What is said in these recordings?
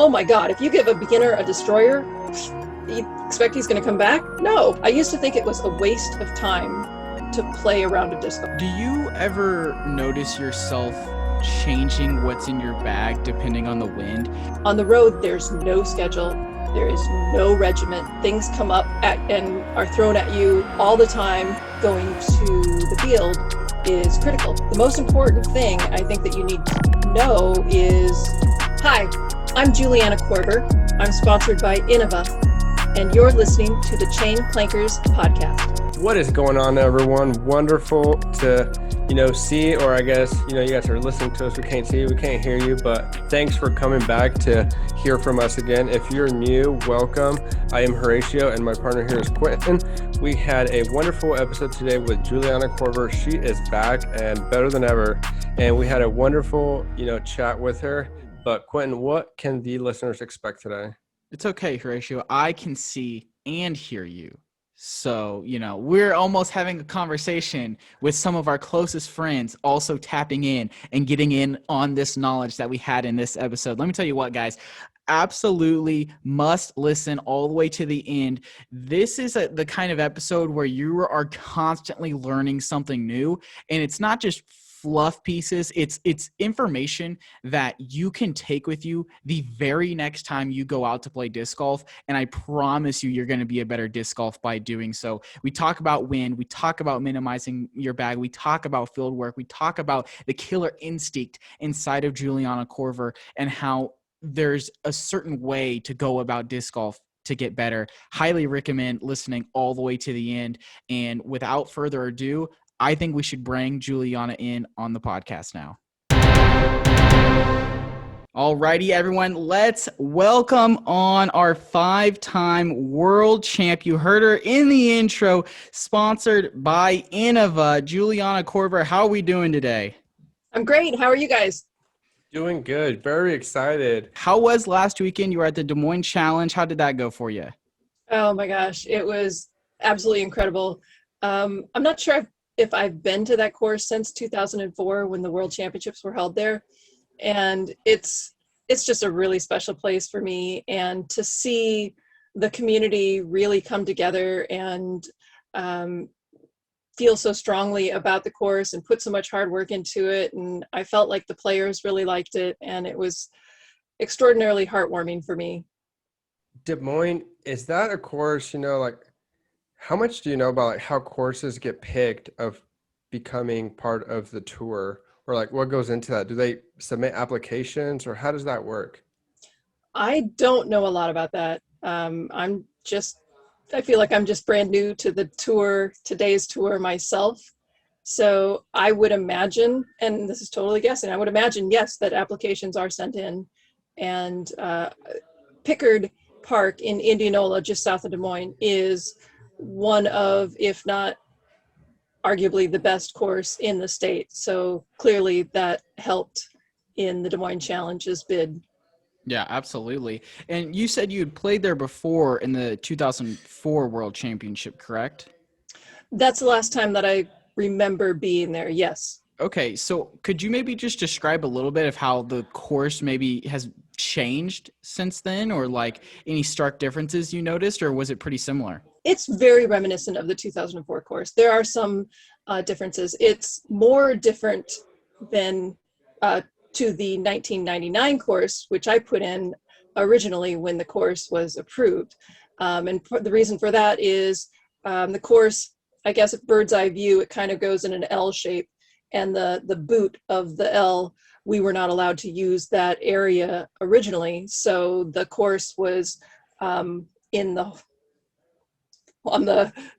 oh my God, if you give a beginner a destroyer, you expect he's going to come back? No. I used to think it was a waste of time to play around a disc golf. Do you ever notice yourself changing what's in your bag depending on the wind? On the road, there's no schedule. There is no regiment. Things come up and are thrown at you all the time. Going to the field is critical. The most important thing I think that you need to know is, hi, I'm Juliana Korver. I'm sponsored by Innova, and you're listening to the Chain Clankers podcast. What is going on, everyone? Wonderful to, see, or I guess, you guys are listening to us. We can't see you, we can't hear you, but thanks for coming back to hear from us again. If you're new, welcome. I am Horatio, and my partner here is Quentin. We had a wonderful episode today with Juliana Korver. She is back and better than ever, and we had a wonderful, chat with her. But Quentin, what can the listeners expect today? It's okay, Horatio. I can see and hear you. So, we're almost having a conversation with some of our closest friends, also tapping in and getting in on this knowledge that we had in this episode. Let me tell you what, guys, absolutely must listen all the way to the end. This is the kind of episode where you are constantly learning something new, and it's not just fluff pieces. It's information that you can take with you the very next time you go out to play disc golf. And I promise you're going to be a better disc golf by doing so. We talk about wind. We talk about minimizing your bag. We talk about field work. We talk about the killer instinct inside of Juliana Korver and how there's a certain way to go about disc golf to get better. Highly recommend listening all the way to the end. And without further ado, I think we should bring Juliana in on the podcast now. Alrighty, everyone, let's welcome on our 5-time world champ. You heard her in the intro, sponsored by Innova, Juliana Korver. How are we doing today? I'm great. How are you guys? Doing good. Very excited. How was last weekend? You were at the Des Moines Challenge. How did that go for you? Oh my gosh, it was absolutely incredible. I'm not sure if I've been to that course since 2004 when the World Championships were held there. And it's just a really special place for me. And to see the community really come together and feel so strongly about the course and put so much hard work into it. And I felt like the players really liked it. And it was extraordinarily heartwarming for me. Des Moines, is that a course, how much do you know about how courses get picked of becoming part of the tour, or what goes into that? Do they submit applications, or how does that work? I don't know a lot about that. I feel like I'm just brand new to the tour, today's tour myself. So I would imagine, and this is totally guessing, I would imagine, yes, that applications are sent in. And Pickard Park in Indianola, just south of Des Moines, is one of, if not arguably the best course in the state. So clearly that helped in the Des Moines Challenge's bid. Yeah, absolutely. And you said you had played there before in the 2004 World Championship, correct? That's the last time that I remember being there, yes. Okay, so could you maybe just describe a little bit of how the course maybe has changed since then, or any stark differences you noticed, or was it pretty similar? It's very reminiscent of the 2004 course. There are some differences. It's more different than to the 1999 course, which I put in originally when the course was approved. And the reason for that is the course, I guess at bird's eye view, it kind of goes in an L shape, and the boot of the L, we were not allowed to use that area originally. So the course was on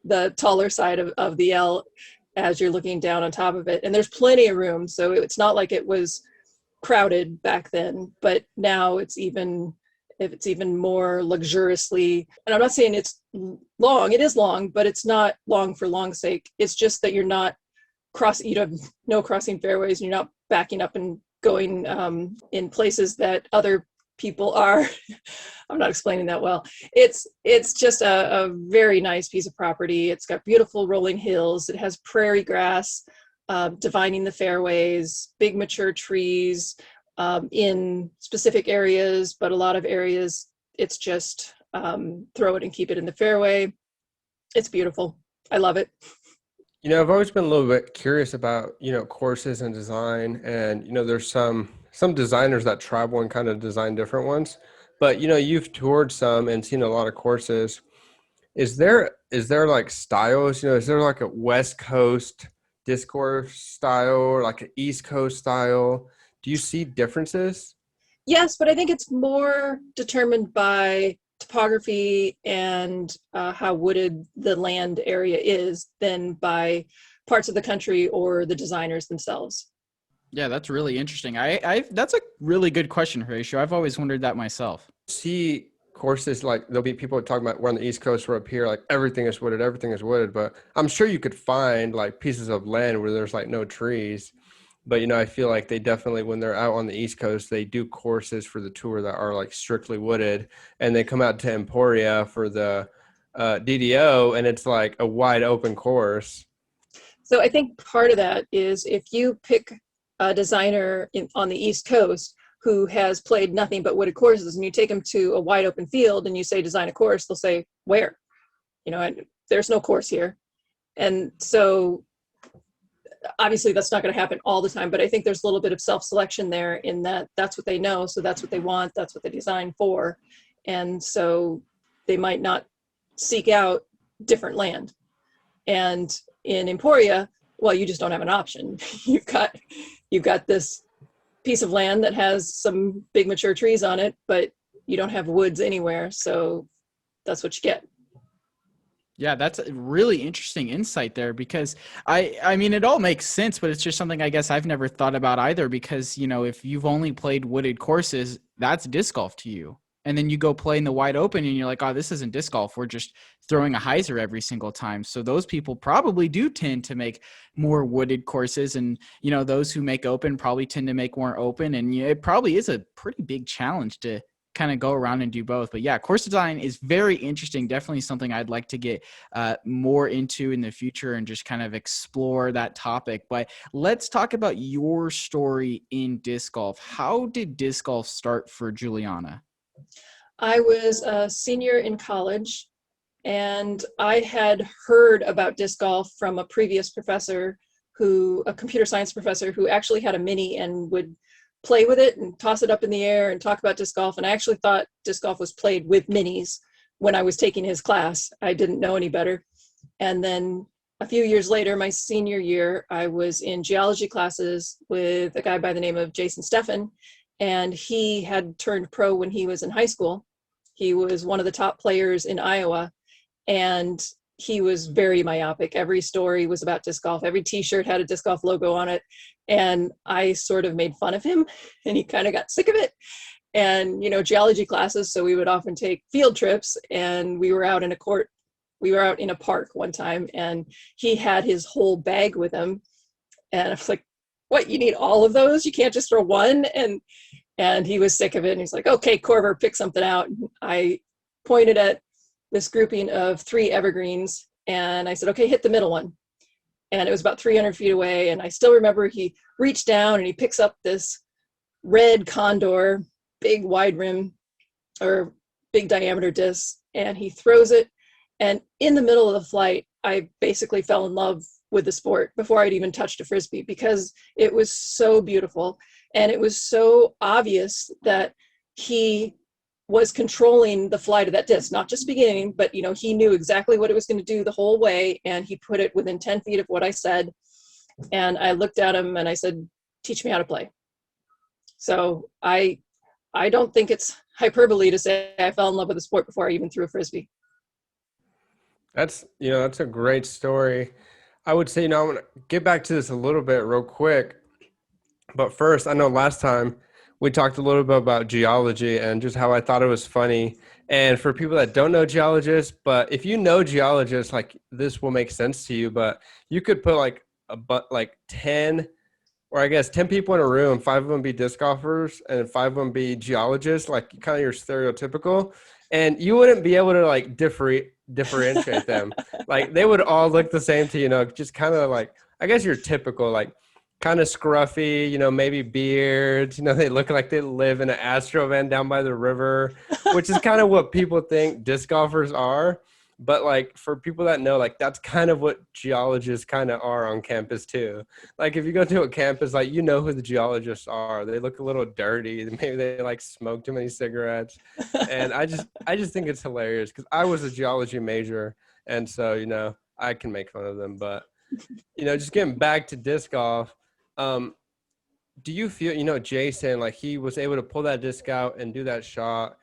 the taller side of the L as you're looking down on top of it. And there's plenty of room. So it's not like it was crowded back then, but now it's even more luxuriously, and I'm not saying it's long, it is long, but it's not long for long's sake. It's just that you're not you have no crossing fairways, and you're not backing up and going in places that other people are. I'm not explaining that well. It's just a very nice piece of property. It's got beautiful rolling hills. It has prairie grass divining the fairways, big mature trees, in specific areas, but a lot of areas it's just throw it and keep it in the fairway. It's beautiful. I love it. I've always been a little bit curious about, courses and design, and, there's some designers that travel and kind of design different ones, but, you've toured some and seen a lot of courses. Is there like styles, is there like a West Coast disc course style or like an East Coast style? Do you see differences? Yes, but I think it's more determined by topography and how wooded the land area is than by parts of the country or the designers themselves. Yeah, that's really interesting. I that's a really good question, Horatio. I've always wondered that myself. See courses like there'll be people talking about we're on the East Coast, we're up here, like everything is wooded, but I'm sure you could find like pieces of land where there's like no trees. But I feel like they definitely, when they're out on the East Coast, they do courses for the tour that are like strictly wooded, and they come out to Emporia for the DDO, and it's like a wide open course. So I think part of that is if you pick a designer on the East Coast who has played nothing but wooded courses, and you take them to a wide open field and you say design a course, they'll say where, there's no course here. And so obviously that's not going to happen all the time, but I think there's a little bit of self-selection there in that that's what they know, so that's what they want, that's what they design for, and so they might not seek out different land. And in Emporia, well, you just don't have an option. you've got this piece of land that has some big mature trees on it, but you don't have woods anywhere, so that's what you get. Yeah, that's a really interesting insight there, because I mean, it all makes sense, but it's just something I guess I've never thought about either, because, if you've only played wooded courses, that's disc golf to you. And then you go play in the wide open and you're like, oh, this isn't disc golf. We're just throwing a hyzer every single time. So those people probably do tend to make more wooded courses. And, those who make open probably tend to make more open. And it probably is a pretty big challenge to kind of go around and do both. But yeah, course design is very interesting. Definitely something I'd like to get more into in the future and just kind of explore that topic. But let's talk about your story in disc golf. How did disc golf start for Juliana? I was a senior in college, and I had heard about disc golf from a previous professor, a computer science professor, who actually had a mini and would play with it and toss it up in the air and talk about disc golf. And I actually thought disc golf was played with minis when I was taking his class. I didn't know any better. And then a few years later, my senior year, I was in geology classes with a guy by the name of Jason Steffen, and he had turned pro when he was in high school. He was one of the top players in Iowa, and he was very myopic. Every story was about disc golf. Every t-shirt had a disc golf logo on it. And I sort of made fun of him, and he kind of got sick of it. And, geology classes, so we would often take field trips, and we were out in a park one time, and he had his whole bag with him. And I was like, what, you need all of those? You can't just throw one? And he was sick of it. And he's like, okay, Korver, pick something out. And I pointed at this grouping of 3 evergreens, and I said, okay, hit the middle one. And it was about 300 feet away. And I still remember he reached down and he picks up this red condor, big wide rim or big diameter disc, and he throws it. And in the middle of the flight, I basically fell in love with the sport before I'd even touched a Frisbee, because it was so beautiful. And it was so obvious that he was controlling the flight of that disc, not just beginning, but he knew exactly what it was going to do the whole way, and he put it within 10 feet of what I said. And I looked at him and I said, teach me how to play. So I don't think it's hyperbole to say I fell in love with the sport before I even threw a Frisbee. That's a great story. I would say, I'm going to get back to this a little bit real quick. But first, I know last time we talked a little bit about geology and just how I thought it was funny. And for people that don't know geologists, but if you know geologists, like this will make sense to you, but you could put like 10, or I guess 10 people in a room, 5 of them be disc golfers and 5 of them be geologists, like kind of your stereotypical, and you wouldn't be able to like differentiate them. Like they would all look the same to, just kind of like, I guess your typical, like kind of scruffy, maybe beards, they look like they live in an Astro van down by the river, which is kind of what people think disc golfers are. But like for people that know, like that's kind of what geologists kind of are on campus too. Like if you go to a campus, like who the geologists are. They look a little dirty. Maybe they like smoke too many cigarettes. And I just think it's hilarious because I was a geology major, and so I can make fun of them. But just getting back to disc golf, do you feel, Jason, like he was able to pull that disc out and do that shot?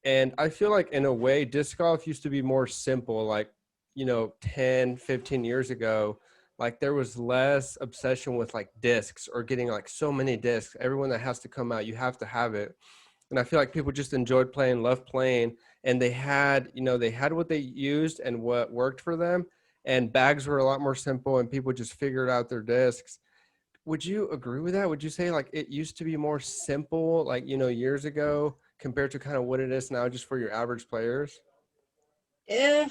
And I feel like in a way, disc golf used to be more simple, like, 10, 15 years ago, like there was less obsession with like discs or getting like so many discs. Everyone that has to come out, you have to have it. And I feel like people just enjoyed playing, loved playing, and they had what they used and what worked for them. And bags were a lot more simple and people just figured out their discs. Would you agree with that? Would you say like it used to be more simple, like, years ago compared to kind of what it is now just for your average players? Eh,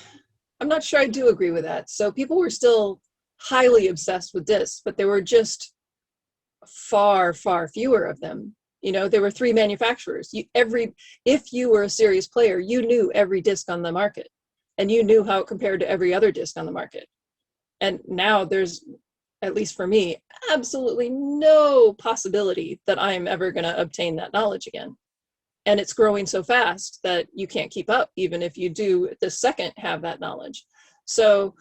I'm not sure I do agree with that. So people were still highly obsessed with discs, but there were just far, far fewer of them. There were three manufacturers. If you were a serious player, you knew every disc on the market and you knew how it compared to every other disc on the market. And now there's, at least for me, absolutely no possibility that I'm ever going to obtain that knowledge again. And it's growing so fast that you can't keep up, even if you do the second have that knowledge. So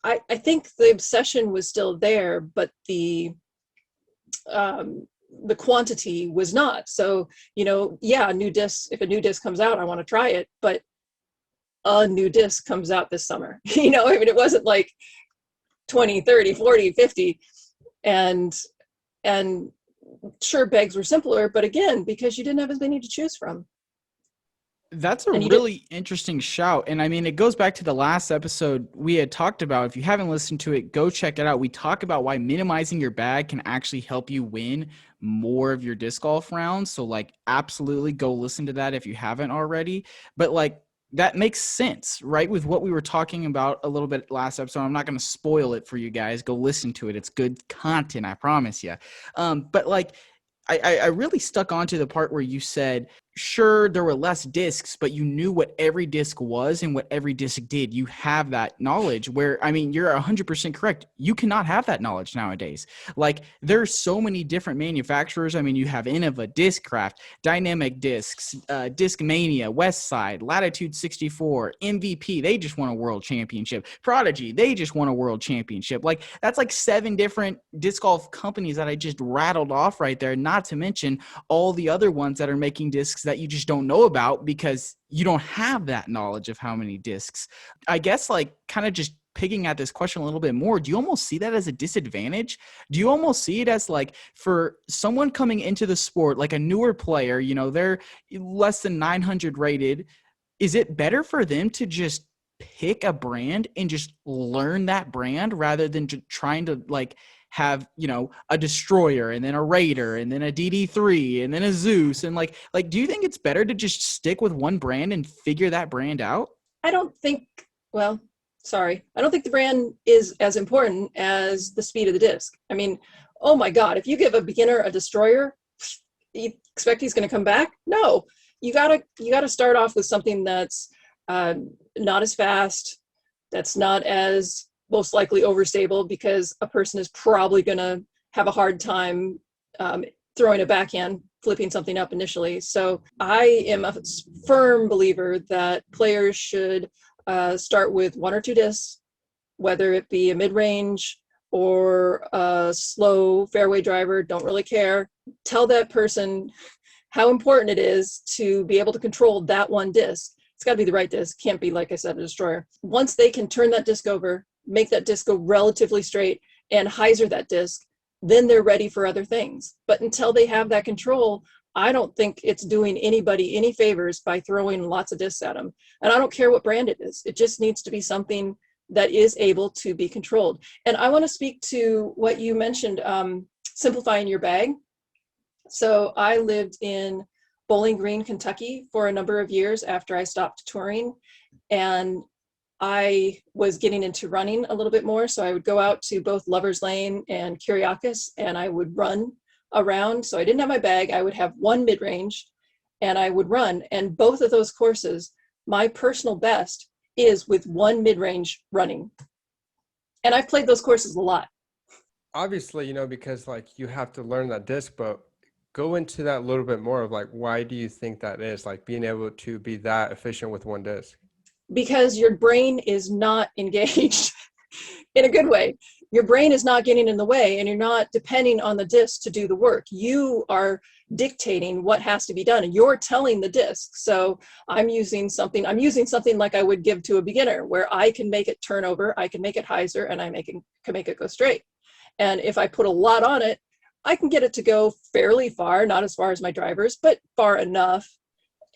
I think the obsession was still there, but the quantity was not. So, a new disc, if a new disc comes out, I want to try it, but a new disc comes out this summer. It wasn't like 20, 30, 40, 50. And sure, bags were simpler, but again, because you didn't have as many to choose from. That's a really interesting shout. And I mean, it goes back to the last episode we had talked about. If you haven't listened to it, go check it out. We talk about why minimizing your bag can actually help you win more of your disc golf rounds. So like, absolutely go listen to that if you haven't already. But like, that makes sense, right? With what we were talking about a little bit last episode. I'm not going to spoil it for you guys. Go listen to it. It's good content, I promise you. But like, I really stuck onto the part where you said, sure, there were less discs, but you knew what every disc was and what every disc did. You have that knowledge where, I mean, you're 100% correct. You cannot have that knowledge nowadays. Like there's so many different manufacturers. I mean, you have Innova, Discraft, Dynamic Discs, Discmania, Westside, Latitude 64, MVP. They just won a world championship. Prodigy, they just won a world championship. Like that's like 7 different disc golf companies that I just rattled off right there. Not to mention all the other ones that are making discs that you just don't know about because you don't have that knowledge of how many discs. I guess like kind of just picking at this question a little bit more, do you almost see that as a disadvantage? Do you almost see it as like for someone coming into the sport, like a newer player, they're less than 900 rated. Is it better for them to just pick a brand and just learn that brand rather than trying to like have, a Destroyer and then a Raider and then a DD3 and then a Zeus? And like, do you think it's better to just stick with one brand and figure that brand out? I don't think the brand is as important as the speed of the disc. I mean, oh my God, if you give a beginner a Destroyer, you expect he's going to come back? No, you gotta start off with something that's not as fast, that's not as most likely overstable, because a person is probably going to have a hard time throwing a backhand, flipping something up initially. So I am a firm believer that players should start with 1 or 2 discs, whether it be a mid-range or a slow fairway driver, don't really care. Tell that person how important it is to be able to control that one disc. It's got to be the right disc. Can't be, like I said, a Destroyer. Once they can turn that disc over, make that disc go relatively straight, and hyzer that disc, then they're ready for other things. But until they have that control, I don't think it's doing anybody any favors by throwing lots of discs at them. And I don't care what brand it is. It just needs to be something that is able to be controlled. And I want to speak to what you mentioned, simplifying your bag. So I lived in Bowling Green, Kentucky for a number of years after I stopped touring. And I was getting into running a little bit more. So I would go out to both Lover's Lane and Kyriakis and I would run around. So I didn't have my bag. I would have one mid-range and I would run. And both of those courses, my personal best is with one mid-range running. And I've played those courses a lot. Obviously, because like you have to learn that disc, but go into that a little bit more of like, why do you think that is, like being able to be that efficient with one disc? Because your brain is not engaged in a good way. Your brain is not getting in the way and you're not depending on the disc to do the work. You are dictating what has to be done and you're telling the disc. So I'm using something like I would give to a beginner where I can make it turn over, I can make it hyzer, and can make it go straight. And if I put a lot on it, I can get it to go fairly far, not as far as my drivers, but far enough.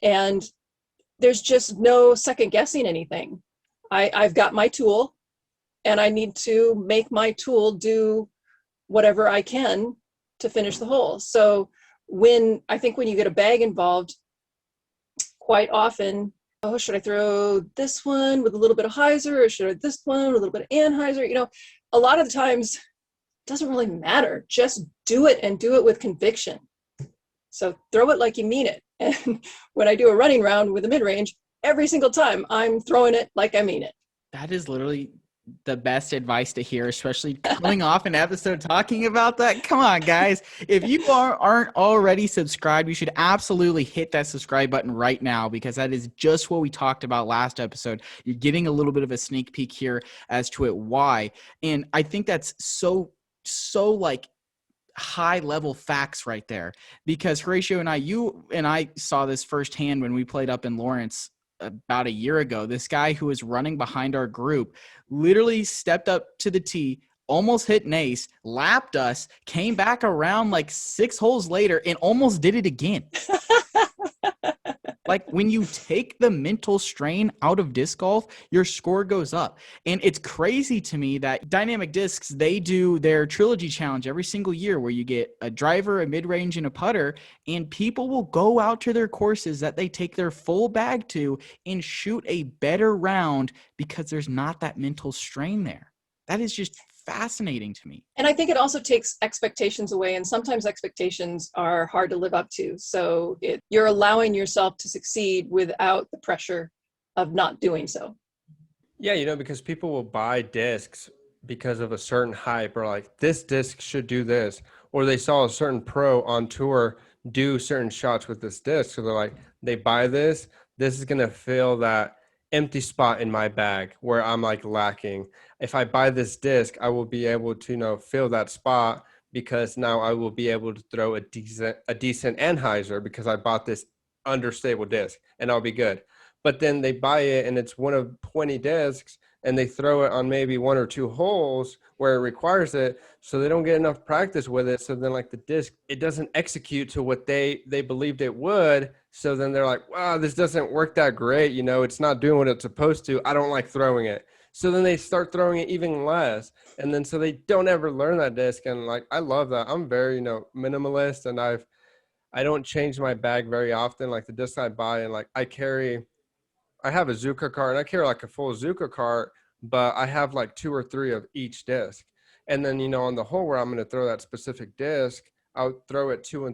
And there's just no second guessing anything. I've got my tool and I need to make my tool do whatever I can to finish the hole. So I think when you get a bag involved, quite often, oh, should I throw this one with a little bit of hyzer or should I this one with a little bit of anhyzer? A lot of the times it doesn't really matter. Just do it and do it with conviction. So throw it like you mean it. And when I do a running round with a mid-range, every single time I'm throwing it like I mean it. That is literally the best advice to hear, especially coming off an episode talking about that. Come on, guys. If you aren't already subscribed, you should absolutely hit that subscribe button right now, because that is just what we talked about last episode. You're getting a little bit of a sneak peek here as to why. And I think that's so like high level facts right there, because Horatio and you and I saw this firsthand when we played up in Lawrence about a year ago. This guy who was running behind our group literally stepped up to the tee, almost hit an ace, lapped us, came back around like 6 holes later and almost did it again. Like, when you take the mental strain out of disc golf, your score goes up. And it's crazy to me that Dynamic Discs, they do their trilogy challenge every single year where you get a driver, a mid-range, and a putter, and people will go out to their courses that they take their full bag to and shoot a better round because there's not that mental strain there. That is just fascinating to me. And I think it also takes expectations away, and sometimes expectations are hard to live up to. So you're allowing yourself to succeed without the pressure of not doing so. Yeah, because people will buy discs because of a certain hype, or like, this disc should do this, or they saw a certain pro on tour do certain shots with this disc. So they're like, they buy this is going to fill that empty spot in my bag where I'm like lacking. If I buy this disc, I will be able to, fill that spot, because now I will be able to throw a decent anhyzer because I bought this understable disc and I'll be good. But then they buy it and it's one of 20 discs and they throw it on maybe 1 or 2 holes where it requires it. So they don't get enough practice with it. So then like the disc, it doesn't execute to what they believed it would. So then they're like, wow, this doesn't work that great. It's not doing what it's supposed to. I don't like throwing it. So then they start throwing it even less. And then so they don't ever learn that disc. And like, I love that. I'm very, minimalist, and I don't change my bag very often. Like the disc I buy, and like I have a Zuka cart and I carry like a full Zuka cart, but I have like 2 or 3 of each disc. And then, on the hole where I'm going to throw that specific disc, I'll throw it 2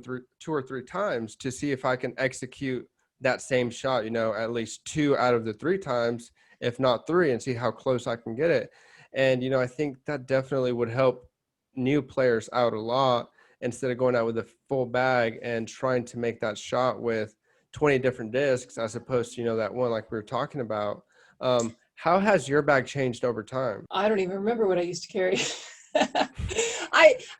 or 3 times to see if I can execute that same shot, at least 2 out of the 3 times, if not 3, and see how close I can get it. And, I think that definitely would help new players out a lot, instead of going out with a full bag and trying to make that shot with 20 different discs, as opposed to, that one like we were talking about. How has your bag changed over time? I don't even remember what I used to carry.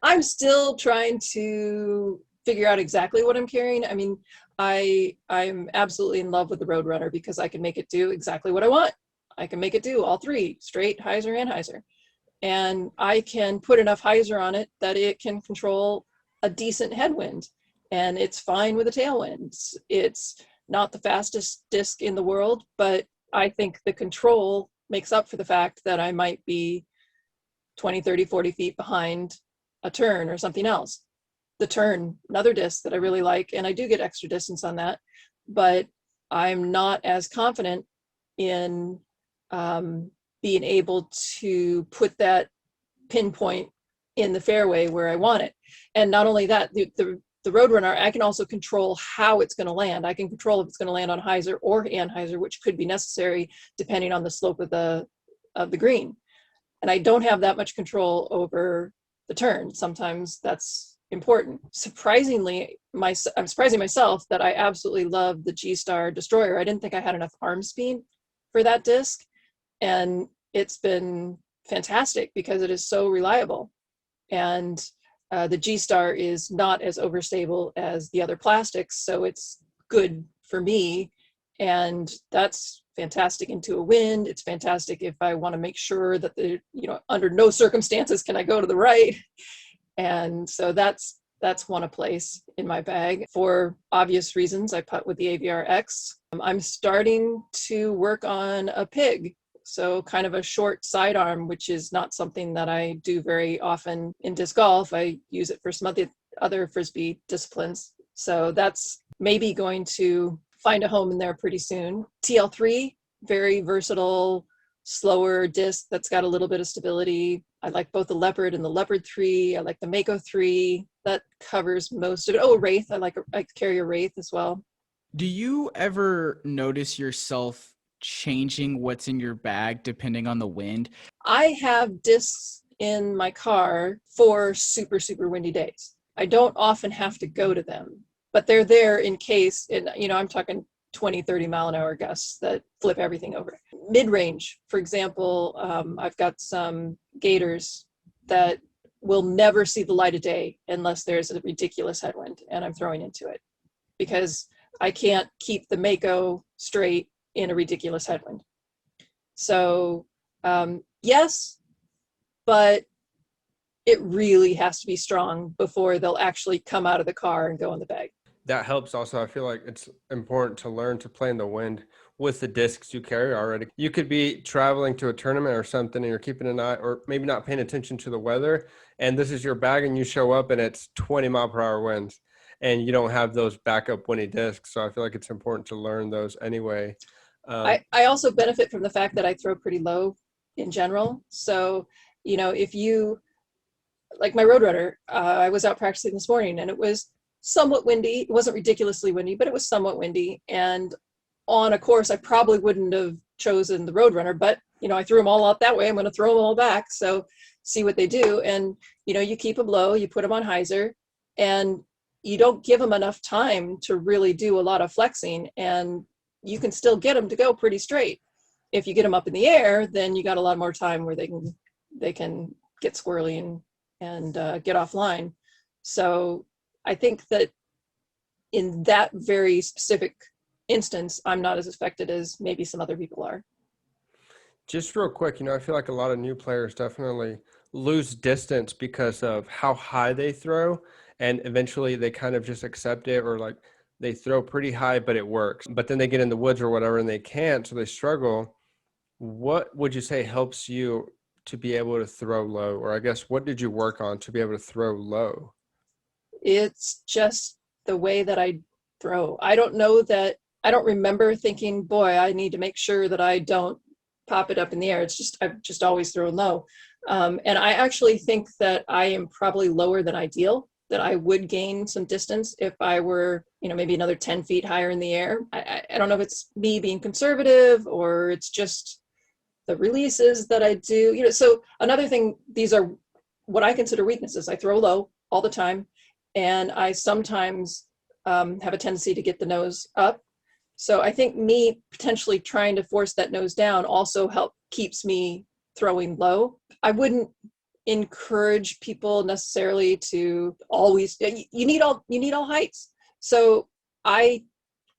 I'm still trying to figure out exactly what I'm carrying. I mean, I'm absolutely in love with the Roadrunner because I can make it do exactly what I want. I can make it do all 3, straight, hyzer, and hyzer. And I can put enough hyzer on it that it can control a decent headwind. And it's fine with a tailwind. It's not the fastest disc in the world, but I think the control makes up for the fact that I might be 20, 30, 40 feet behind a turn or something else. The turn, another disc that I really like, and I do get extra distance on that, but I'm not as confident in being able to put that pinpoint in the fairway where I want it. And not only that, the Roadrunner, I can also control how it's going to land. I can control if it's going to land on hyzer or anhyzer, which could be necessary depending on the slope of the green. And I don't have that much control over the turn. Sometimes that's important. Surprisingly, I'm surprising myself that I absolutely love the G-Star Destroyer. I didn't think I had enough arm speed for that disc, and it's been fantastic because it is so reliable. And the G-Star is not as overstable as the other plastics, so it's good for me. And that's fantastic into a wind. It's fantastic if I want to make sure that under no circumstances can I go to the right. And so that's one a place in my bag. For obvious reasons, I putt with the AVR X. I'm starting to work on a pig. So kind of a short sidearm, which is not something that I do very often in disc golf. I use it for some other Frisbee disciplines. So that's maybe going to find a home in there pretty soon. TL3, very versatile, slower disc that's got a little bit of stability. I like both the Leopard and the Leopard 3. I like the Mako 3. That covers most of it. Oh, Wraith. I carry a Wraith as well. Do you ever notice yourself changing what's in your bag depending on the wind? I have discs in my car for super, super windy days. I don't often have to go to them, but they're there in case, and I'm talking 20, 30 mile an hour gusts that flip everything over. Mid-range, for example, I've got some gators that will never see the light of day unless there's a ridiculous headwind and I'm throwing into it, because I can't keep the Mako straight in a ridiculous headwind. So yes, but it really has to be strong before they'll actually come out of the car and go in the bag. That helps also. I feel like it's important to learn to play in the wind with the discs you carry already. You could be traveling to a tournament or something and you're keeping an eye, or maybe not paying attention to the weather, and this is your bag and you show up and it's 20 mile per hour winds and you don't have those backup windy discs. So I feel like it's important to learn those anyway. I also benefit from the fact that I throw pretty low in general. So, if you, like my Roadrunner, I was out practicing this morning and it was somewhat windy. It wasn't ridiculously windy, but it was somewhat windy. And on a course, I probably wouldn't have chosen the Roadrunner, but, I threw them all out that way. I'm going to throw them all back. So see what they do. And, you keep them low, you put them on hyzer, and you don't give them enough time to really do a lot of flexing. And you can still get them to go pretty straight. If you get them up in the air, then you got a lot more time where they can get squirrely and get offline. So I think that in that very specific instance, I'm not as affected as maybe some other people are. Just real quick, I feel like a lot of new players definitely lose distance because of how high they throw, and eventually they kind of just accept it, or like they throw pretty high, but it works. But then they get in the woods or whatever and they can't, so they struggle. What would you say helps you to be able to throw low? Or I guess, what did you work on to be able to throw low? It's just the way that I throw. I don't remember thinking, boy, I need to make sure that I don't pop it up in the air. I've just always thrown low. And I actually think that I am probably lower than ideal, that I would gain some distance if I were, maybe another 10 feet higher in the air. I don't know if it's me being conservative or it's just the releases that I do. So another thing, these are what I consider weaknesses. I throw low all the time, and I sometimes have a tendency to get the nose up. So I think me potentially trying to force that nose down also keeps me throwing low. I wouldn't encourage people necessarily to always, you need all heights. So I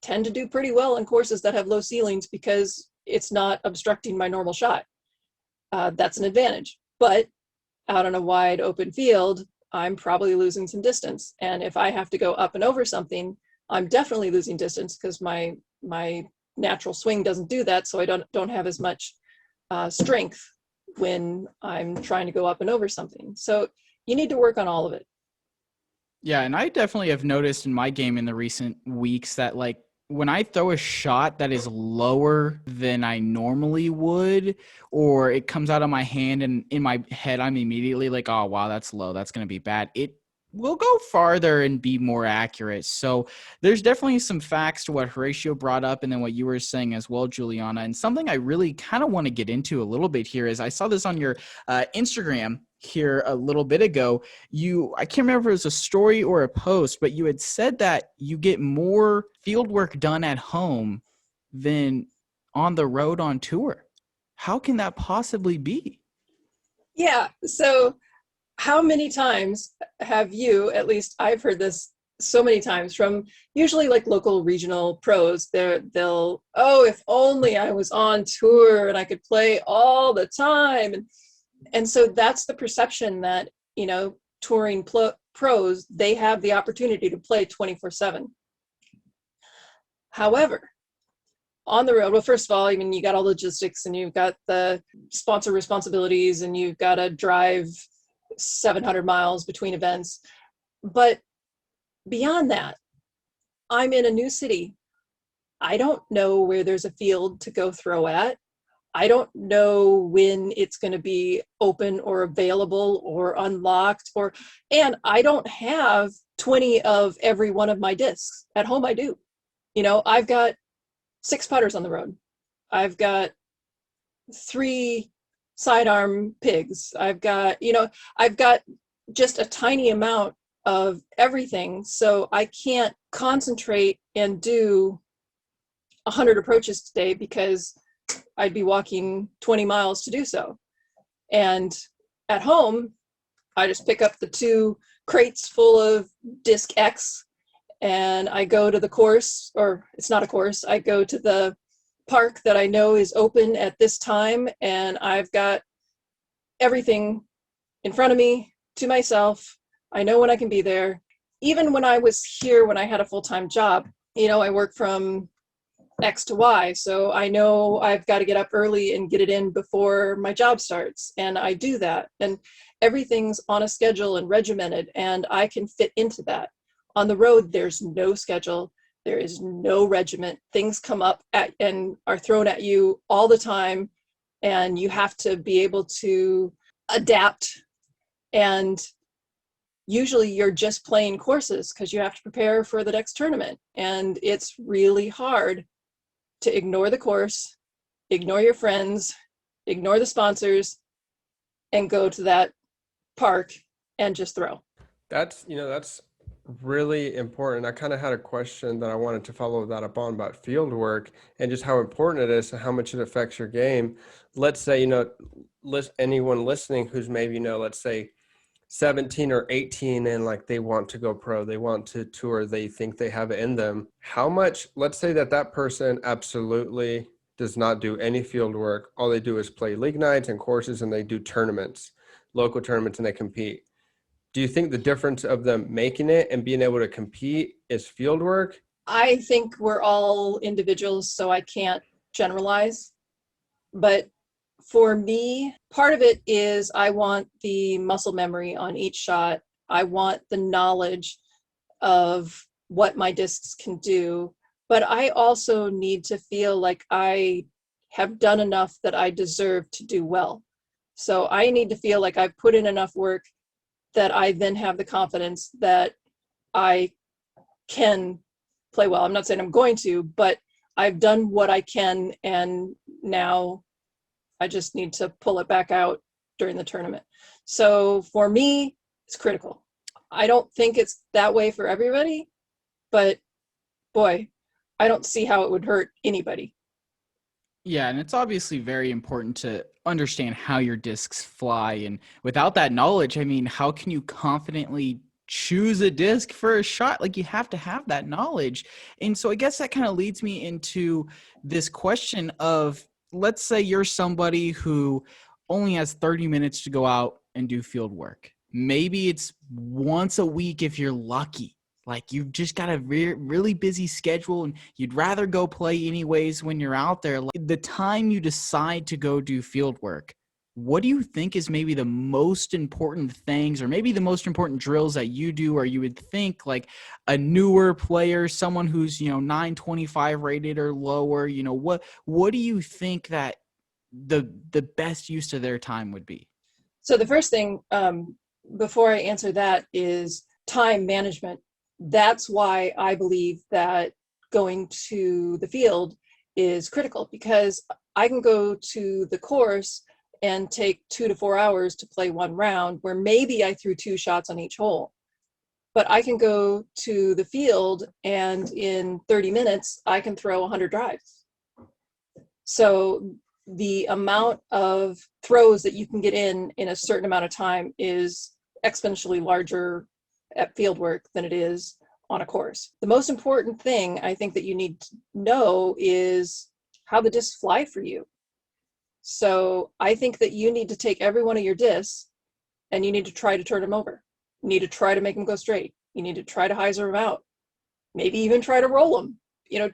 tend to do pretty well in courses that have low ceilings because it's not obstructing my normal shot. That's an advantage. But out on a wide open field, I'm probably losing some distance. And if I have to go up and over something, I'm definitely losing distance because my natural swing doesn't do that. So I don't have as much strength when I'm trying to go up and over something. So you need to work on all of it. Yeah, and I definitely have noticed in my game in the recent weeks that, like, when I throw a shot that is lower than I normally would, or it comes out of my hand and in my head, I'm immediately like, oh, wow, that's low. That's going to be bad. It will go farther and be more accurate. So there's definitely some facts to what Horatio brought up and then what you were saying as well, Juliana. And something I really kind of want to get into a little bit here is I saw this on your Instagram here a little bit ago. I can't remember if it was a story or a post, but you had said that you get more field work done at home than on the road on tour. How can that possibly be? Yeah. So how many times have you, at least I've heard this so many times from usually like local regional pros, they'll, oh, if only I was on tour and I could play all the time. And so that's the perception that, touring pros, they have the opportunity to play 24/7. However, on the road, well, first of all, I mean, you got all logistics and you've got the sponsor responsibilities and you've got to drive 700 miles between events. But beyond that, I'm in a new city. I don't know where there's a field to go throw at. I don't know when it's going to be open or available or unlocked, and I don't have 20 of every one of my discs. At home I do. I've got 6 putters on the road. I've got 3 sidearm pigs. I've got just a tiny amount of everything. So I can't concentrate and do 100 approaches today because I'd be walking 20 miles to do so. And at home, I just pick up the 2 crates full of disc X and I go to the course, or it's not a course, I go to the park that I know is open at this time, and I've got everything in front of me to myself. I know when I can be there. Even when I was here, when I had a full-time job, I work from X to Y. So I know I've got to get up early and get it in before my job starts. And I do that. And everything's on a schedule and regimented, and I can fit into that. On the road, there's no schedule. There is no regiment. Things come up and are thrown at you all the time. And you have to be able to adapt. And usually you're just playing courses because you have to prepare for the next tournament. And it's really hard to ignore the course, ignore your friends, ignore the sponsors, and go to that park and just throw. That's really important. I kind of had a question that I wanted to follow that up on about field work and just how important it is and how much it affects your game. Let's say, anyone listening who's maybe, let's say 17 or 18 and like they want to go pro, they want to tour, they think they have it in them. How much, let's say that person absolutely does not do any field work. All they do is play league nights and courses, and they do tournaments, local tournaments, and they compete. Do you think the difference of them making it and being able to compete is field work? I think we're all individuals, so I can't generalize. But for me, part of it is I want the muscle memory on each shot. I want the knowledge of what my discs can do. But I also need to feel like I have done enough that I deserve to do well. So I need to feel like I've put in enough work that I then have the confidence that I can play well. I'm not saying I'm going to, but I've done what I can, and now I just need to pull it back out during the tournament. So for me, it's critical. I don't think it's that way for everybody, but boy, I don't see how it would hurt anybody. Yeah, and it's obviously very important to understand how your discs fly. And without that knowledge, I mean, how can you confidently choose a disc for a shot? Like, you have to have that knowledge. And so I guess that kind of leads me into this question of, let's say you're somebody who only has 30 minutes to go out and do field work. Maybe it's once a week if you're lucky. Like, you've just got a really busy schedule and you'd rather go play anyways when you're out there. Like, the time you decide to go do field work, what do you think is maybe the most important things, or maybe the most important drills that you do, or you would think like a newer player, someone who's, 925 rated or lower, what do you think that the best use of their time would be? So the first thing, before I answer that, is time management. That's why I believe that going to the field is critical, because I can go to the course and take 2 to 4 hours to play one round where maybe I threw 2 shots on each hole. But I can go to the field and in 30 minutes, I can throw 100 drives. So the amount of throws that you can get in a certain amount of time is exponentially larger at Fieldwork than it is on a course. The most important thing I think that you need to know is how the discs fly for you. So I think that you need to take every one of your discs and you need to try to turn them over. You need to try to make them go straight. You need to try to hyzer them out. Maybe even try to roll them.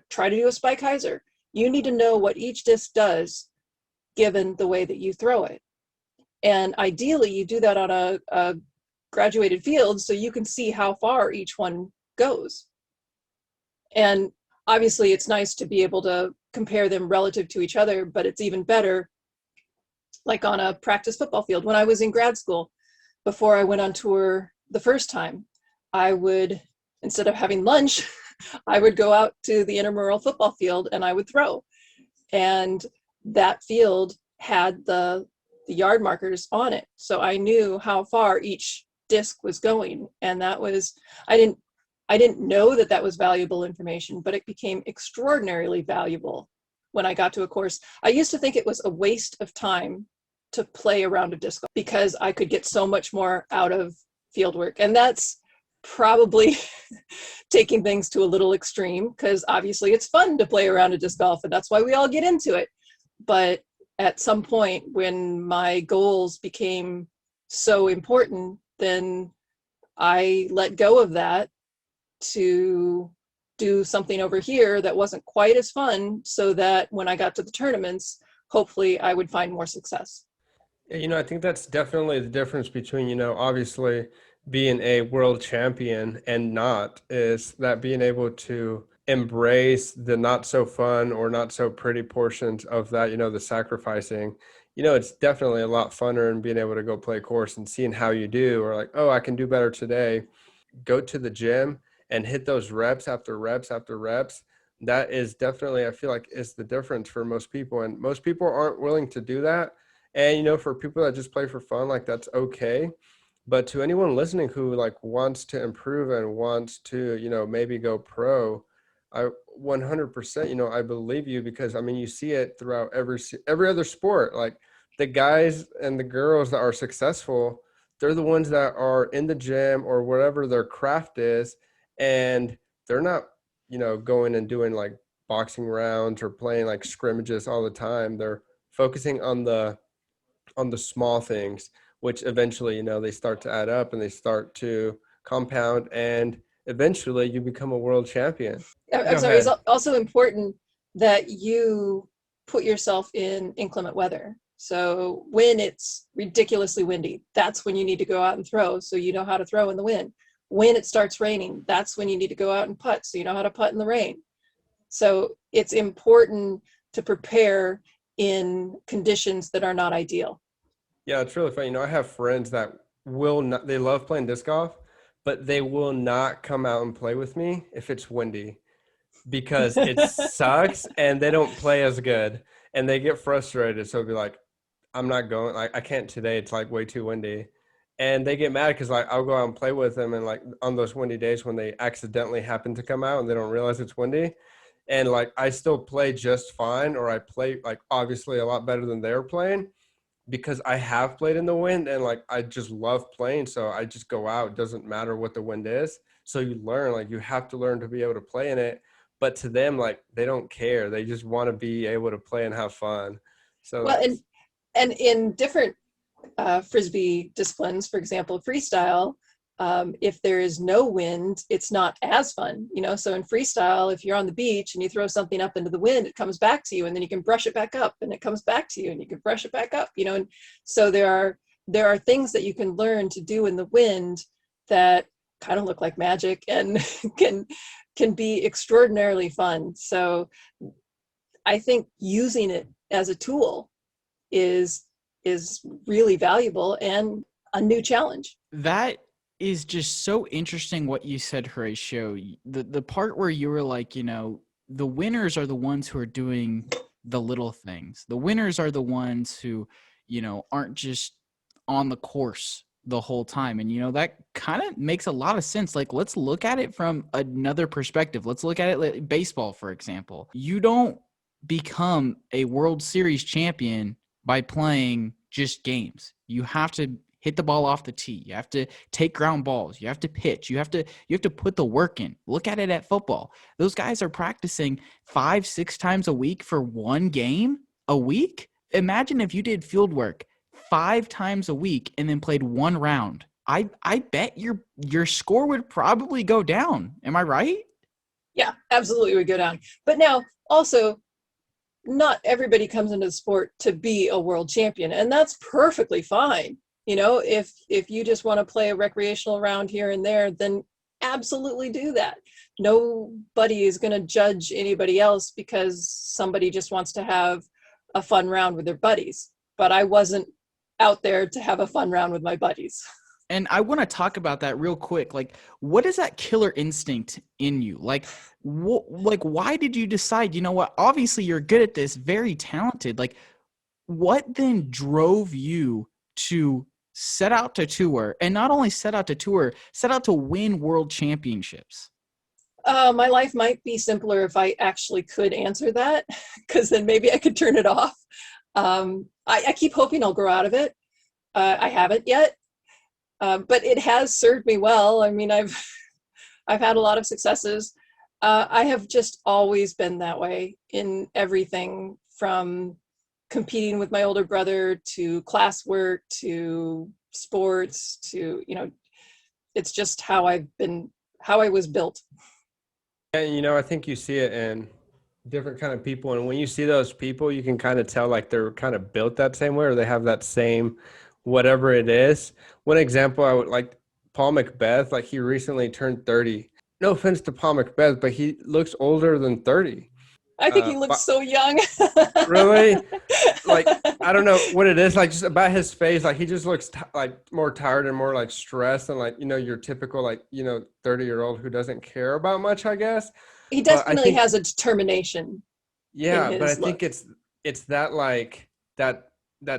Try to do a spike hyzer. You need to know what each disc does given the way that you throw it. And ideally, you do that on a graduated field so you can see how far each one goes. And obviously, it's nice to be able to compare them relative to each other, but it's even better like on a practice football field. When I was in grad school, before I went on tour the first time, I would, instead of having lunch, I would go out to the intramural football field and I would throw. And that field had the yard markers on it. So I knew how far each disc was going. And that was, I didn't know that that was valuable information, but it became extraordinarily valuable when I got to a course. I used to think it was a waste of time to play around a disc golf because I could get so much more out of Fieldwork. And that's probably taking things to a little extreme, because obviously it's fun to play around a disc golf and that's why we all get into it. But at some point when my goals became so important, then I let go of that to do something over here that wasn't quite as fun, so that when I got to the tournaments, hopefully I would find more success. I think that's definitely the difference between, obviously being a world champion and not, is that being able to embrace the not so fun or not so pretty portions of that, the sacrificing. It's definitely a lot funner and being able to go play a course and seeing how you do, or like, oh, I can do better today. Go to the gym and hit those reps after reps after reps. That is definitely, I feel like, is the difference for most people. And most people aren't willing to do that. And, for people that just play for fun, like, that's okay. But to anyone listening who like wants to improve and wants to, maybe go pro, I 100%, I believe you, because you see it throughout every other sport. Like, the guys and the girls that are successful, they're the ones that are in the gym or whatever their craft is, and they're not, going and doing like boxing rounds or playing like scrimmages all the time. They're focusing on the small things, which eventually, they start to add up and they start to compound, and eventually you become a world champion. I'm sorry, it's also important that you put yourself in inclement weather. So when it's ridiculously windy, that's when you need to go out and throw, so you know how to throw in the wind. When it starts raining, that's when you need to go out and putt, so you know how to putt in the rain. So it's important to prepare in conditions that are not ideal. Yeah, it's really funny. I have friends that will not, they love playing disc golf, but they will not come out and play with me if it's windy, because it sucks and they don't play as good and they get frustrated. So it'll be like, I'm not going, like, I can't today. It's like way too windy. And they get mad because like I'll go out and play with them, and like on those windy days when they accidentally happen to come out and they don't realize it's windy, and like I still play just fine, or I play like obviously a lot better than they're playing, because I have played in the wind and like I just love playing. So I just go out. It doesn't matter what the wind is. So you learn, like, you have to learn to be able to play in it. But to them, like, they don't care. They just want to be able to play and have fun. So well, and in different Frisbee disciplines, for example, freestyle, If there is no wind, it's not as fun, so in freestyle, if you're on the beach and you throw something up into the wind, it comes back to you, and then you can brush it back up, and it comes back to you, and you can brush it back up, and so there are things that you can learn to do in the wind that kind of look like magic and can be extraordinarily fun. So I think using it as a tool is really valuable and a new challenge. That is just so interesting what you said, Horatio. The part where you were like, the winners are the ones who are doing the little things. The winners are the ones who, aren't just on the course the whole time. And, that kind of makes a lot of sense. Like, let's look at it from another perspective. Let's look at it like baseball, for example. You don't become a World Series champion by playing just games. You have to hit the ball off the tee. You have to take ground balls. You have to pitch. You have to put the work in. Look at it at football. Those guys are practicing 5-6 times a week for one game a week. Imagine if you did field work 5 times a week and then played one round. I bet your score would probably go down. Am I right? Yeah, absolutely would go down. But now also, not everybody comes into the sport to be a world champion, and that's perfectly fine. If you just want to play a recreational round here and there, then absolutely do that. Nobody is going to judge anybody else because somebody just wants to have a fun round with their buddies. But I wasn't out there to have a fun round with my buddies. And I want to talk about that real quick. Like, what is that killer instinct in you? Like, why did you decide, what, obviously you're good at this, very talented. Like, what then drove you to set out to tour, and not only set out to tour, set out to win world championships? My life might be simpler if I actually could answer that, because then maybe I could turn it off. I keep hoping I'll grow out of it. I haven't yet, but it has served me well. I mean, I've had a lot of successes. I have just always been that way in everything, from competing with my older brother to classwork to sports to, it's just how I was built. And, I think you see it in different kind of people. And when you see those people, you can kind of tell like they're kind of built that same way, or they have that same, whatever it is. One example, I would like Paul Macbeth, like he recently turned 30. No offense to Paul Macbeth, but he looks older than 30. I think he looks so young. Really? Like, I don't know what it is, like just about his face. Like he just looks like more tired and more like stressed and like, your typical like, 30-year-old who doesn't care about much, I guess. He definitely has a determination. Yeah, but I think it's that like that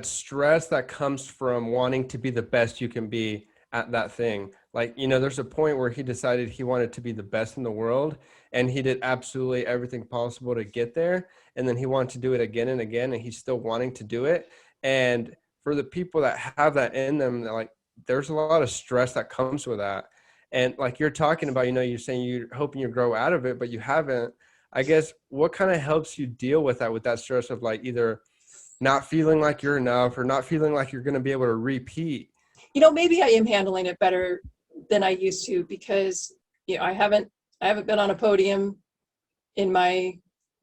stress that comes from wanting to be the best you can be at that thing. Like, there's a point where he decided he wanted to be the best in the world, and he did absolutely everything possible to get there. And then he wanted to do it again and again, and he's still wanting to do it. And for the people that have that in them, like, there's a lot of stress that comes with that. And like you're talking about, you're saying you're hoping you grow out of it, but you haven't. I guess what kind of helps you deal with that stress of like either not feeling like you're enough or not feeling like you're going to be able to repeat? Maybe I am handling it better than I used to, because I haven't been on a podium in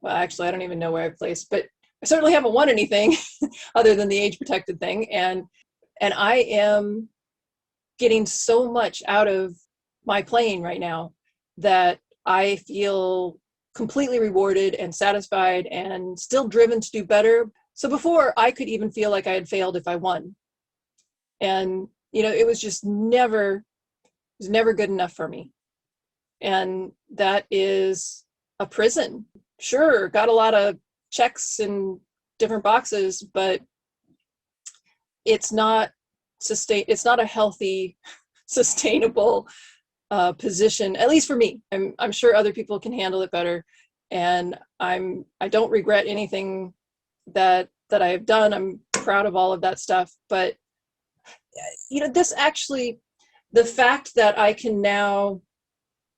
actually I don't even know where I've placed, but I certainly haven't won anything other than the age protected thing. And I am getting so much out of my playing right now that I feel completely rewarded and satisfied and still driven to do better. So before, I could even feel like I had failed if I won. And, it was just never good enough for me. And that is a prison. Sure, got a lot of checks in different boxes, but it's not a healthy, sustainable position, at least for me. I'm sure other people can handle it better. And I don't regret anything that I have done. I'm proud of all of that stuff. But this actually, the fact that I can now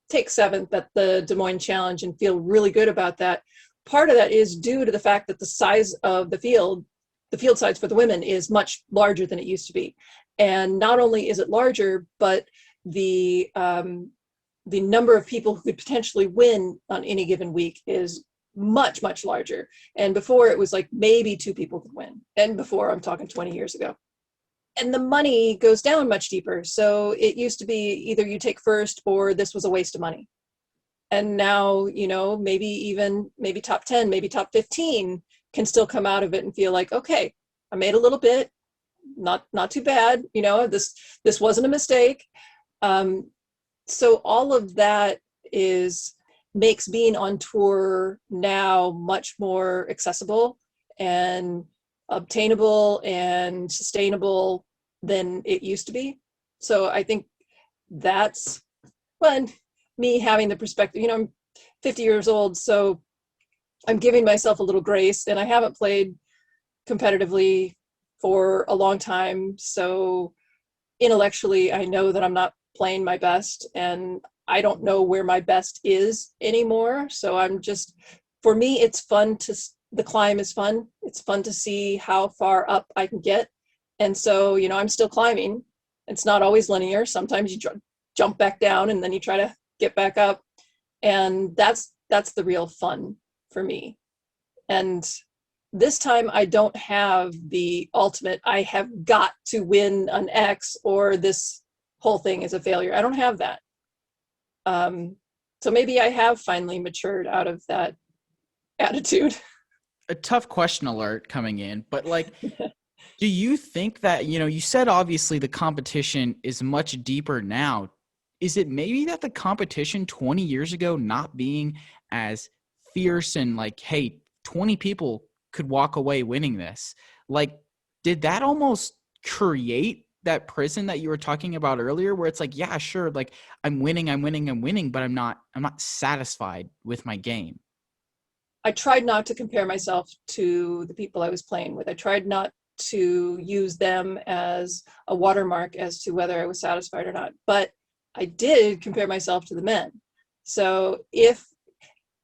take 7th at the Des Moines Challenge and feel really good about that, part of that is due to the fact that the size of the field size for the women is much larger than it used to be. And not only is it larger, but the number of people who could potentially win on any given week is much, much larger. And before it was like maybe 2 people could win. And before, I'm talking 20 years ago. And the money goes down much deeper. So it used to be either you take first or this was a waste of money. And now, maybe top 10, maybe top 15 can still come out of it and feel like, okay, I made a little bit, not too bad. This wasn't a mistake. So all of that makes being on tour now much more accessible and obtainable and sustainable than it used to be. So I think that's when me having the perspective, I'm 50 years old, so I'm giving myself a little grace, and I haven't played competitively for a long time. So intellectually, I know that I'm not playing my best, and I don't know where my best is anymore. So for me, it's fun the climb is fun. It's fun to see how far up I can get. And so, I'm still climbing. It's not always linear. Sometimes you jump back down and then you try to get back up. And that's the real fun for me. And this time I don't have the ultimate, I have got to win an X or this whole thing is a failure. I don't have that. So maybe I have finally matured out of that attitude. A tough question alert coming in, but do you think that, you said obviously the competition is much deeper now. Is it maybe that the competition 20 years ago not being as fierce and hey, 20 people could walk away winning this? Did that almost create that prison that you were talking about earlier where it's yeah, sure, I'm winning, but I'm not satisfied with my game? I tried not to compare myself to the people I was playing with. I tried not to use them as a watermark as to whether I was satisfied or not. But I did compare myself to the men. So if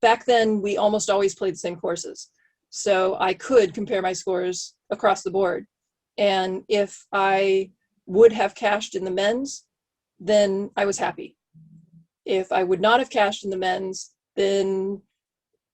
back then we almost always played the same courses, so I could compare my scores across the board. And if I would have cashed in the men's, then I was happy. If I would not have cashed in the men's, then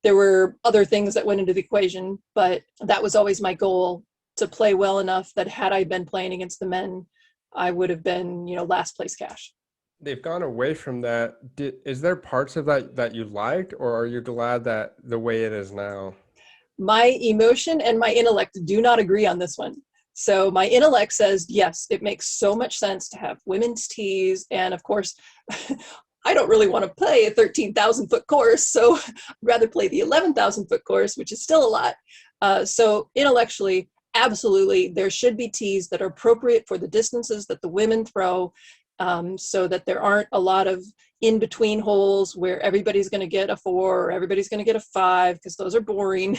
there were other things that went into the equation, but that was always my goal, to play well enough that had I been playing against the men, I would have been, last place cash. They've gone away from that. Is there parts of that you liked, or are you glad that the way it is now? My emotion and my intellect do not agree on this one. So my intellect says, yes, it makes so much sense to have women's tees. And of course, I don't really want to play a 13,000 foot course, so I'd rather play the 11,000 foot course, which is still a lot. So intellectually, absolutely, there should be tees that are appropriate for the distances that the women throw, so that there aren't a lot of in-between holes where everybody's going to get a 4 or everybody's going to get a 5, because those are boring.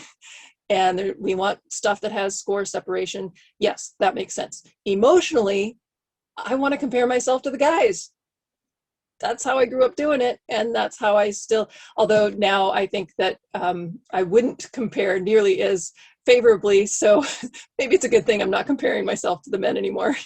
And we want stuff that has score separation. Yes, that makes sense. Emotionally, I want to compare myself to the guys. That's how I grew up doing it. And that's how I still, although now I think that I wouldn't compare nearly as favorably. So maybe it's a good thing I'm not comparing myself to the men anymore.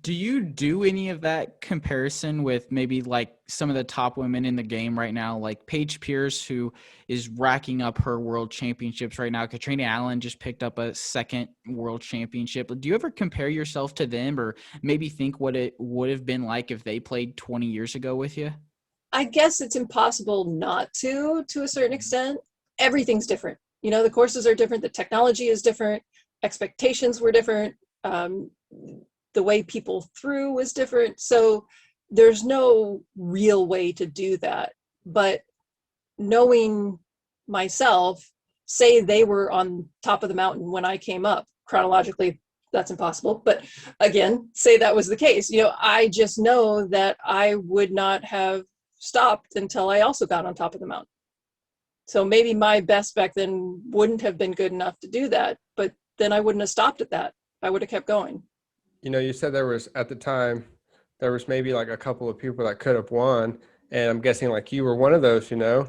Do you do any of that comparison with maybe some of the top women in the game right now, like Paige Pierce, who is racking up her world championships right now? Katrina Allen just picked up a 2nd world championship. Do you ever compare yourself to them, or maybe think what it would have been like if they played 20 years ago with you? I guess it's impossible not to a certain extent. Everything's different. The courses are different. The technology is different. Expectations were different. The way people threw was different. So there's no real way to do that. But knowing myself, say they were on top of the mountain when I came up, chronologically, that's impossible. But again, say that was the case. I just know that I would not have stopped until I also got on top of the mountain. So maybe my best back then wouldn't have been good enough to do that, but then I wouldn't have stopped at that. I would have kept going. You said at the time, there was maybe a couple of people that could have won. And I'm guessing you were one of those, Do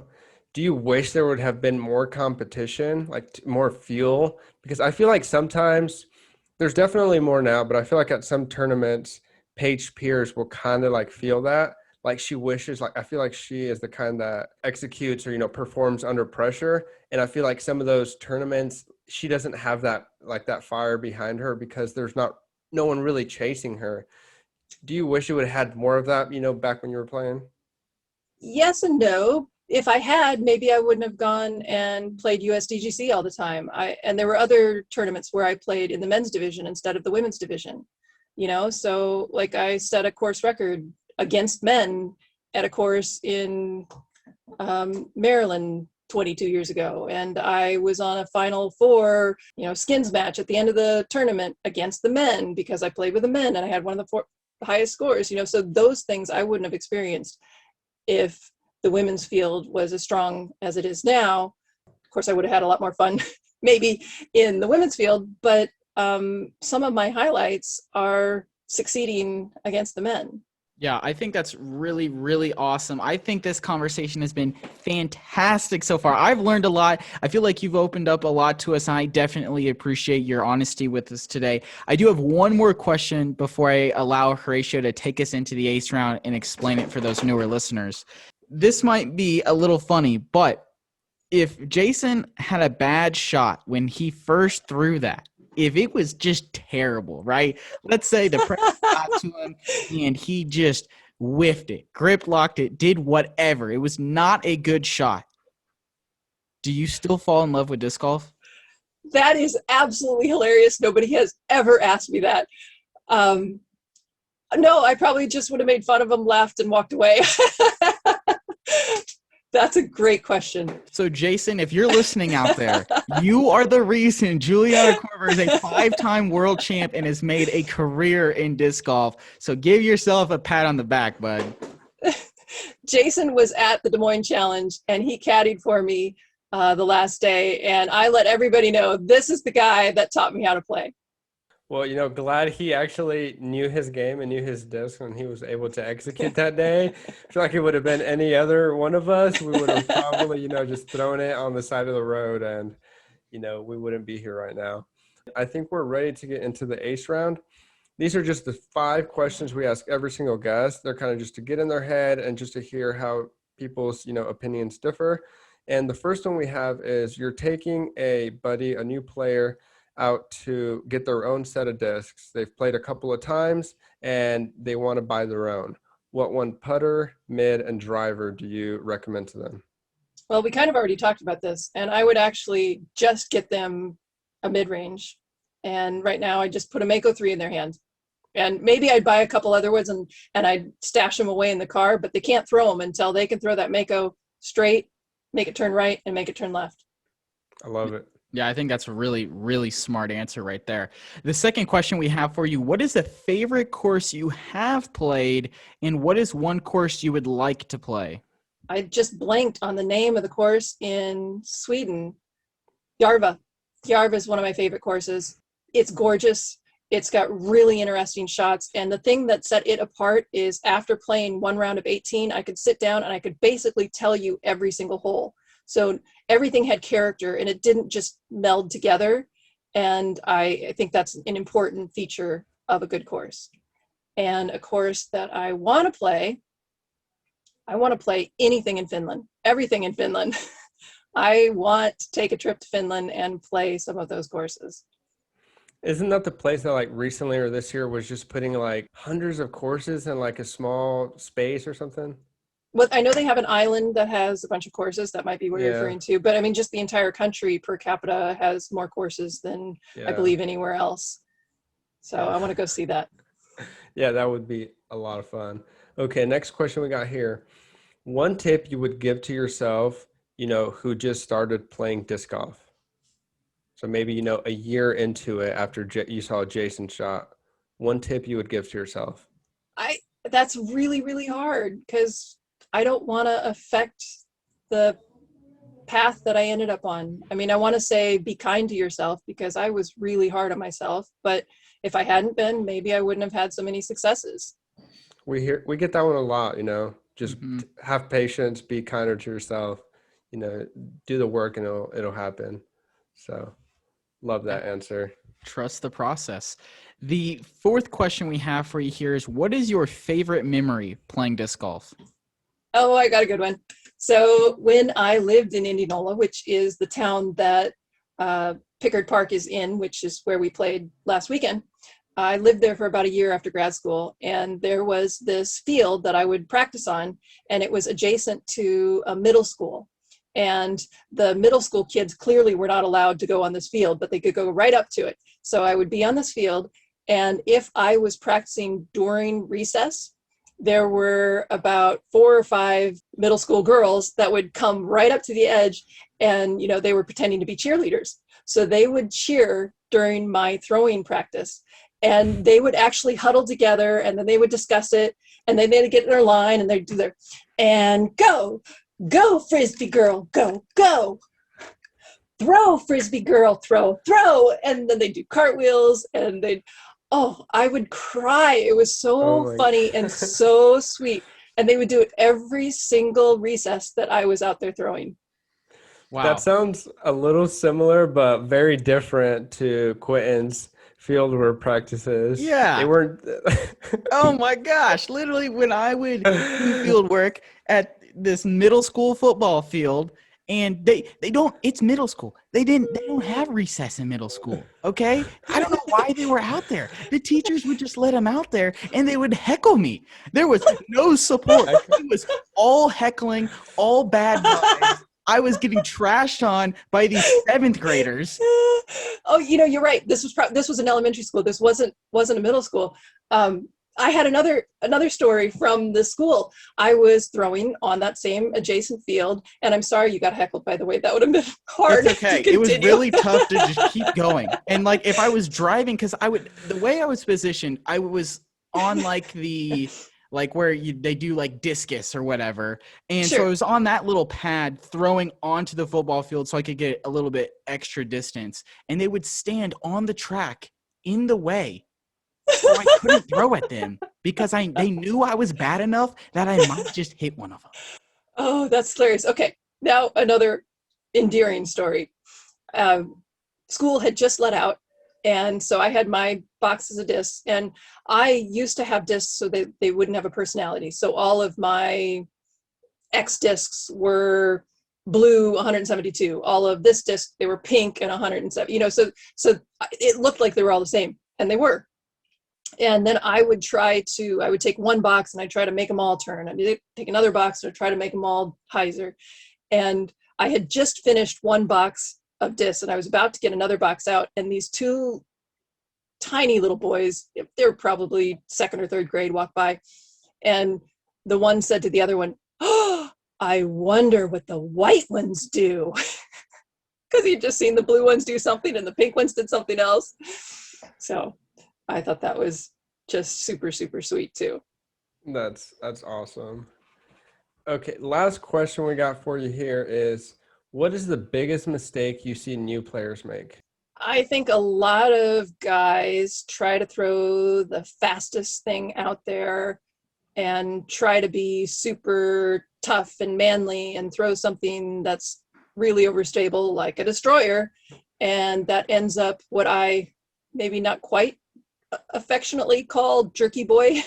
you wish there would have been more competition, more fuel? Because I feel like sometimes there's definitely more now, but I feel like at some tournaments, Paige Pierce will kind of like feel that. Like she wishes, like I feel like she is the kind that executes or, performs under pressure. And I feel like some of those tournaments, she doesn't have that, like that fire behind her because there's no one really chasing her. Do you wish you would have had more of that, back when you were playing? Yes and no. If I had, maybe I wouldn't have gone and played USDGC all the time. And there were other tournaments where I played in the men's division instead of the women's division. So like I set a course record against men at a course in Maryland 22 years ago, and I was on a final four skins match at the end of the tournament against the men because I played with the men and I had one of the highest scores. So those things I wouldn't have experienced if the women's field was as strong as it is now. Of course, I would have had a lot more fun maybe in the women's field, but some of my highlights are succeeding against the men. Yeah, I think that's really, really awesome. I think this conversation has been fantastic so far. I've learned a lot. I feel like you've opened up a lot to us, and I definitely appreciate your honesty with us today. I do have one more question before I allow Horatio to take us into the ace round and explain it for those newer listeners. This might be a little funny, but if Jason had a bad shot when he first threw that, if it was just terrible, right? Let's say the pressure got to him and he just whiffed it, grip locked it, did whatever. It was not a good shot. Do you still fall in love with disc golf? That is absolutely hilarious. Nobody has ever asked me that. No, I probably just would have made fun of him, laughed, and walked away. That's a great question. So, Jason, if you're listening out there, you are the reason Juliana Korver is a 5-time world champ and has made a career in disc golf. So give yourself a pat on the back, bud. Jason was at the Des Moines Challenge, and he caddied for me the last day, and I let everybody know this is the guy that taught me how to play. Well, glad he actually knew his game and knew his disc when he was able to execute that day. I feel like it would have been any other one of us. We would have probably, just thrown it on the side of the road and, we wouldn't be here right now. I think we're ready to get into the ace round. These are just the 5 questions we ask every single guest. They're kind of just to get in their head and just to hear how people's, opinions differ. And the first one we have is you're taking a new player, out to get their own set of discs. They've played a couple of times and they want to buy their own. What one putter, mid, and driver do you recommend to them? Well, we kind of already talked about this, and I would actually just get them a mid-range. And right now I just put a Mako 3 in their hand. And maybe I'd buy a couple other ones and I'd stash them away in the car, but they can't throw them until they can throw that Mako straight, make it turn right, and make it turn left. I love it. Yeah, I think that's a really, really smart answer right there. The second question we have for you, what is the favorite course you have played, and what is one course you would like to play? I just blanked on the name of the course in Sweden. Järva. Järva is one of my favorite courses. It's gorgeous. It's got really interesting shots. And the thing that set it apart is after playing one round of 18, I could sit down and I could basically tell you every single hole. So everything had character and it didn't just meld together. And I think that's an important feature of a good course. And a course that I want to play anything in Finland, everything in Finland. I want to take a trip to Finland and play some of those courses. Isn't that the place that like recently or this year was just putting like hundreds of courses in like a small space or something? Well, I know they have an island that has a bunch of courses. That might be what you're referring to. But I mean, just the entire country per capita has more courses than I believe anywhere else. So I want to go see that. Yeah, that would be a lot of fun. Okay, next question we got here. One tip you would give to yourself, who just started playing disc golf. So maybe, a year into it after you saw Jason's shot. One tip you would give to yourself. That's really, really hard because I don't want to affect the path that I ended up on. I mean, I want to say be kind to yourself because I was really hard on myself. But if I hadn't been, maybe I wouldn't have had so many successes. We get that one a lot, just have patience, be kinder to yourself, do the work and it'll happen. So Love that answer. Trust the process. The fourth question we have for you here is, what is your favorite memory playing disc golf? Oh, I got a good one. So when I lived in Indianola, which is the town that Pickard Park is in, which is where we played last weekend, I lived there for about a year after grad school, and there was this field that I would practice on, and it was adjacent to a middle school. And the middle school kids clearly were not allowed to go on this field, but they could go right up to it. So I would be on this field, and if I was practicing during recess, there were about 4 or 5 middle school girls that would come right up to the edge, and they were pretending to be cheerleaders. So they would cheer during my throwing practice, and they would actually huddle together, and then they would discuss it, and then they'd get in their line, and they'd do their, and go Frisbee girl, go, throw Frisbee girl, throw, and then they'd do cartwheels, and I would cry. It was so funny and so sweet. And they would do it every single recess that I was out there throwing. Wow. That sounds a little similar, but very different to Quentin's fieldwork practices. Yeah. They weren't. Oh my gosh. Literally, when I would do field work at this middle school football field, and it's middle school. They don't have recess in middle school. Okay. I don't know why they were out there. The teachers would just let them out there, and they would heckle me. There was no support. It was all heckling, all bad vibes. I was getting trashed on by these 7th graders. Oh, you're right. This was an elementary school. This wasn't a middle school. I had another story from the school. I was throwing on that same adjacent field, and I'm sorry you got heckled, by the way. That would have been hard. That's okay. It was really tough to just keep going. And like, if I was driving, because the way I was positioned, I was on like where they do like discus or whatever. And Sure. So I was on that little pad throwing onto the football field so I could get a little bit extra distance. And they would stand on the track in the way. So I couldn't throw at them because they knew I was bad enough that I might just hit one of them. Oh, that's hilarious. Okay, now another endearing story. School had just let out, and so I had my boxes of discs, and I used to have discs so they wouldn't have a personality. So all of my X discs were blue 172. All of this disc, they were pink and 107. So it looked like they were all the same, and they were. And then I would take one box and I'd try to make them all turn. I'd take another box and I'd try to make them all Heiser. And I had just finished one box of discs and I was about to get another box out. And these 2 tiny little boys, they were probably 2nd or 3rd grade, walked by. And the one said to the other one, "Oh, I wonder what the white ones do." Because he'd just seen the blue ones do something and the pink ones did something else. So I thought that was just super, super sweet too. That's awesome. Okay, last question we got for you here is, what is the biggest mistake you see new players make? I think a lot of guys try to throw the fastest thing out there and try to be super tough and manly and throw something that's really overstable like a destroyer. And that ends up what I maybe not quite affectionately called jerky boy.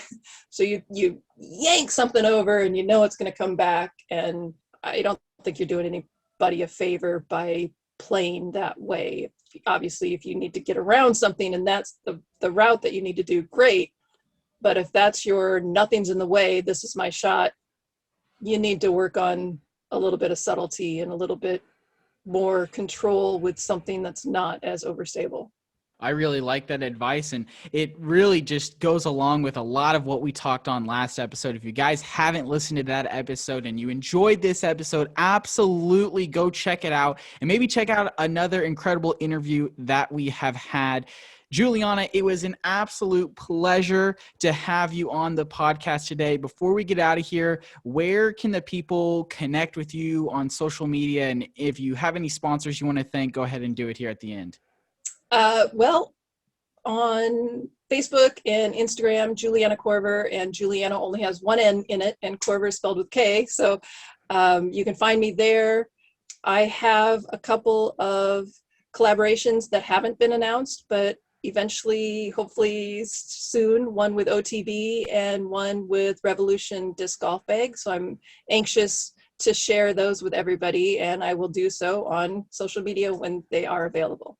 So you yank something over and it's going to come back, and I don't think you're doing anybody a favor by playing that way. Obviously, if you need to get around something and that's the route that you need to do, great. But if that's your nothing's in the way, this is my shot, you need to work on a little bit of subtlety and a little bit more control with something that's not as overstable. I really like that advice, and it really just goes along with a lot of what we talked on last episode. If you guys haven't listened to that episode and you enjoyed this episode, absolutely go check it out, and maybe check out another incredible interview that we have had. Juliana, it was an absolute pleasure to have you on the podcast today. Before we get out of here, where can the people connect with you on social media? And if you have any sponsors you want to thank, go ahead and do it here at the end. Well, on Facebook and Instagram, Juliana Korver, and Juliana only has one N in it, and Korver is spelled with K. So you can find me there. I have a couple of collaborations that haven't been announced, but eventually, hopefully soon, one with OTB and one with Revolution Disc Golf Bag. So I'm anxious to share those with everybody, and I will do so on social media when they are available.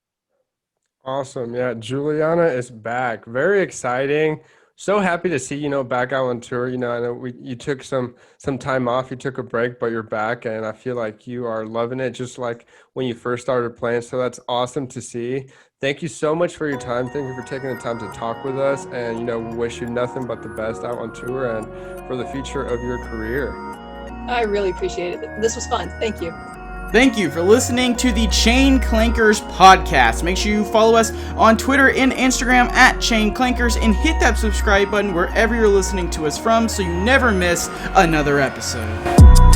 Awesome. Yeah, Juliana is back. Very exciting. So happy to see, back out on tour. I know you took some time off, you took a break, but you're back, and I feel like you are loving it just like when you first started playing. So that's awesome to see. Thank you so much for your time. Thank you for taking the time to talk with us, and wish you nothing but the best out on tour and for the future of your career. I really appreciate it. This was fun. Thank you. Thank you for listening to the Chain Clankers podcast. Make sure you follow us on Twitter and Instagram at Chain Clankers and hit that subscribe button wherever you're listening to us from so you never miss another episode.